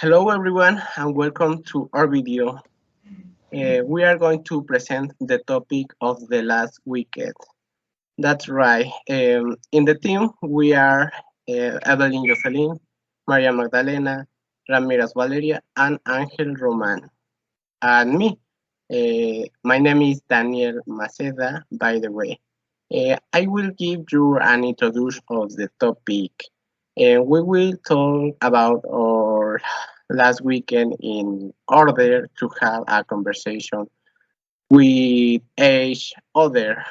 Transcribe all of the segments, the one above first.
Hello everyone and welcome to our video. We are going to present the topic of the last weekend. That's right. In the team we are Evelyn Jocelyn, Maria Magdalena, Ramirez Valeria, and Angel Roman. And me. My name is Daniel Maceda, by the way. I will give you an introduction of the topic. We will talk about our last weekend in order to have a conversation with each other.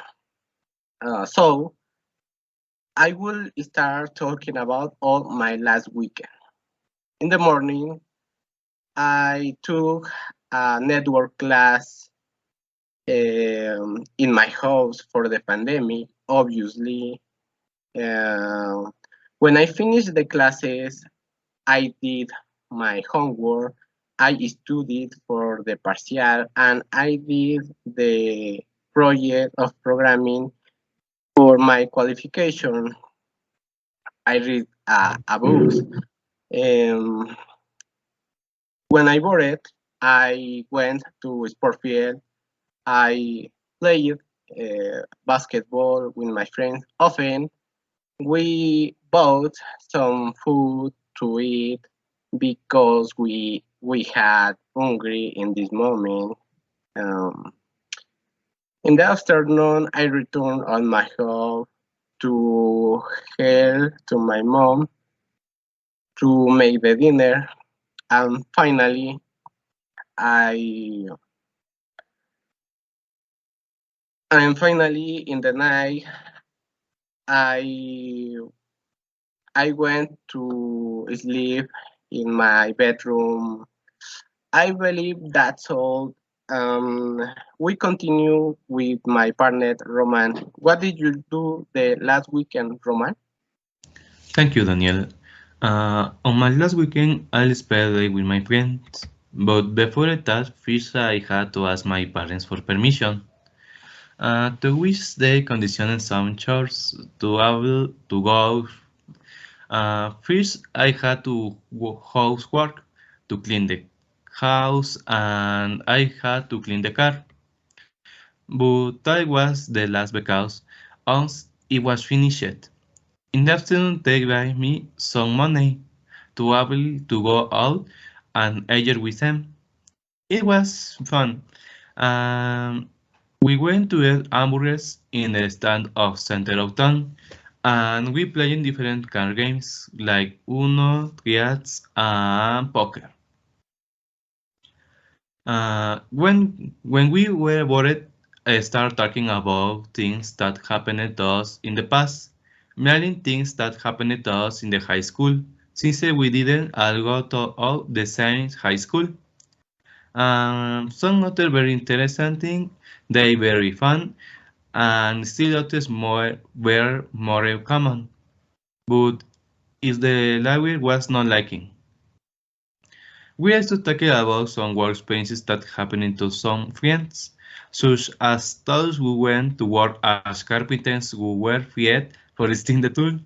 So I will start talking about all my last weekend. In the morning, I took a network class in my house for the pandemic, obviously. Uh, when I finished the classes, I did my homework, I studied for the partial, and I did the project of programming for my qualification. I read a book. Um, when I bored, I went to sport field. I played basketball with my friends. Often we bought some food to eat because we had hungry in this moment. Um, in the afternoon, I returned on my home to help to my mom to make the dinner, and I finally in the night I I went to sleep in my bedroom. I believe that's all. We continue with my partner, Roman. What did you do the last weekend, Roman? Thank you, Daniel. On my last weekend, I spent it with my friends, but before that, first I had to ask my parents for permission. To which they conditioned some chores to able to go. First, I had to housework to clean the house, and I had to clean the car. But that was the last because once it was finished. In the afternoon, they gave me some money to able to go out and enjoy with them. It was fun. Um, we went to eat hamburgers in the stand of center of town, and we played different card games like Uno, Triads, and poker. When we were bored, I started talking about things that happened to us in the past, mainly things that happened to us in the high school, since we didn't all go to all the same high school. Some other very interesting thing, they very fun, and still others more were more common. But if the language was not liking. We also talked about some work experiences that happened to some friends, such as those who went to work as carpenters who were fired for stealing the tool,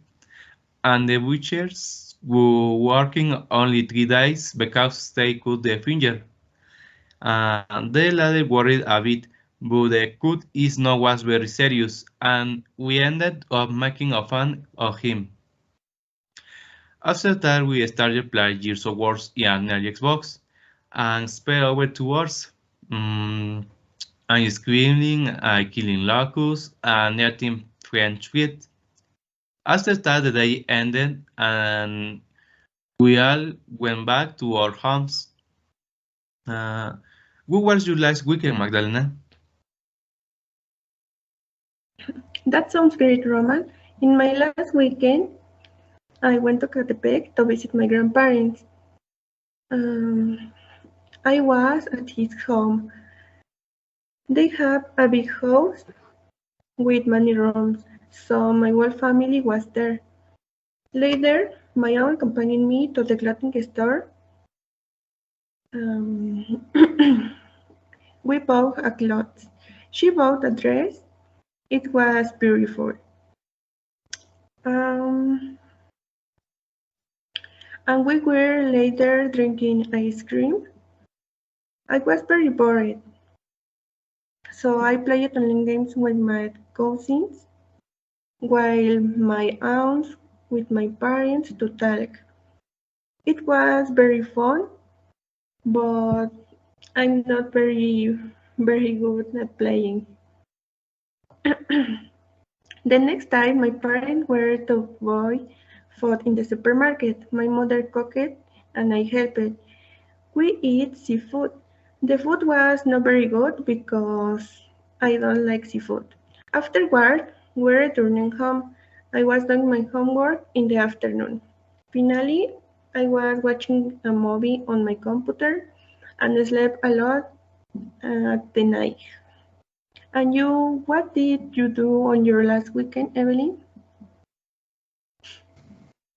and the butchers who working only 3 days because they cut the finger. The latter worried a bit, but the cut is not was very serious, and we ended up making a fun of him. After that, we started playing Gears of War and early Xbox, and spent over 2 hours. Mm, I'm screaming, killing locusts, and netting French feet. After that, the day ended, and we all went back to our homes. Uh, what was your last weekend, Magdalena? That sounds great, Roman. In my last weekend, I went to Catepec to visit my grandparents. Um, I was at his home. They have a big house with many rooms, so my whole family was there. Later, my aunt accompanied me to the clothing store. Um, we bought a clothes. She bought a dress. It was beautiful. Um, and we were later drinking ice cream. I was very bored, so I played online games with my cousins, while my aunts with my parents to talk. It was very fun, but I'm not very good at playing. The next time my parents were to buy food in the supermarket, my mother cooked and I helped. We eat seafood. The food was not very good because I don't like seafood. Afterward, we returning home. I was doing my homework in the afternoon. Finally, I was watching a movie on my computer and slept a lot at the night. And you, what did you do on your last weekend, Evelyn?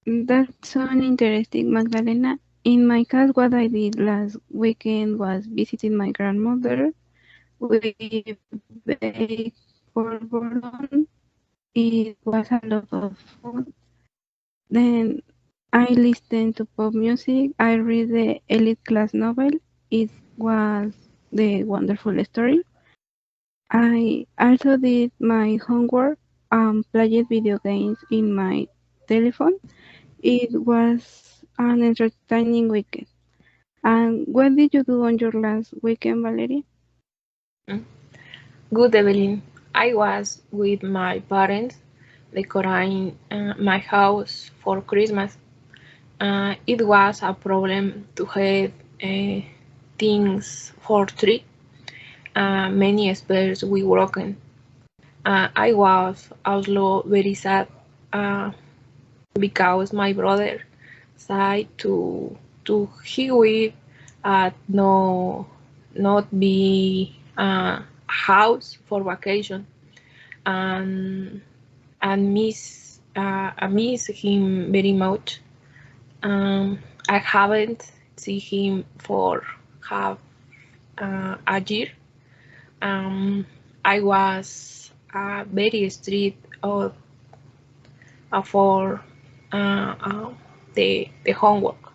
That's so interesting, Magdalena. In my case, what I did last weekend was visiting my grandmother. We baked polvoron. It was a lot of fun. Then I listened to pop music. I read the Elite Class novel. It was the wonderful story. I also did my homework and played video games in my telephone. It was an entertaining weekend. And what did you do on your last weekend, Valeria? Good evening. I was with my parents decorating my house for Christmas. It was a problem to have things for tree. Many spares we broken. I was also very sad because my brother said to he will not be a house for vacation, and I miss him very much. I haven't seen him for half a year. I was very strict for the homework.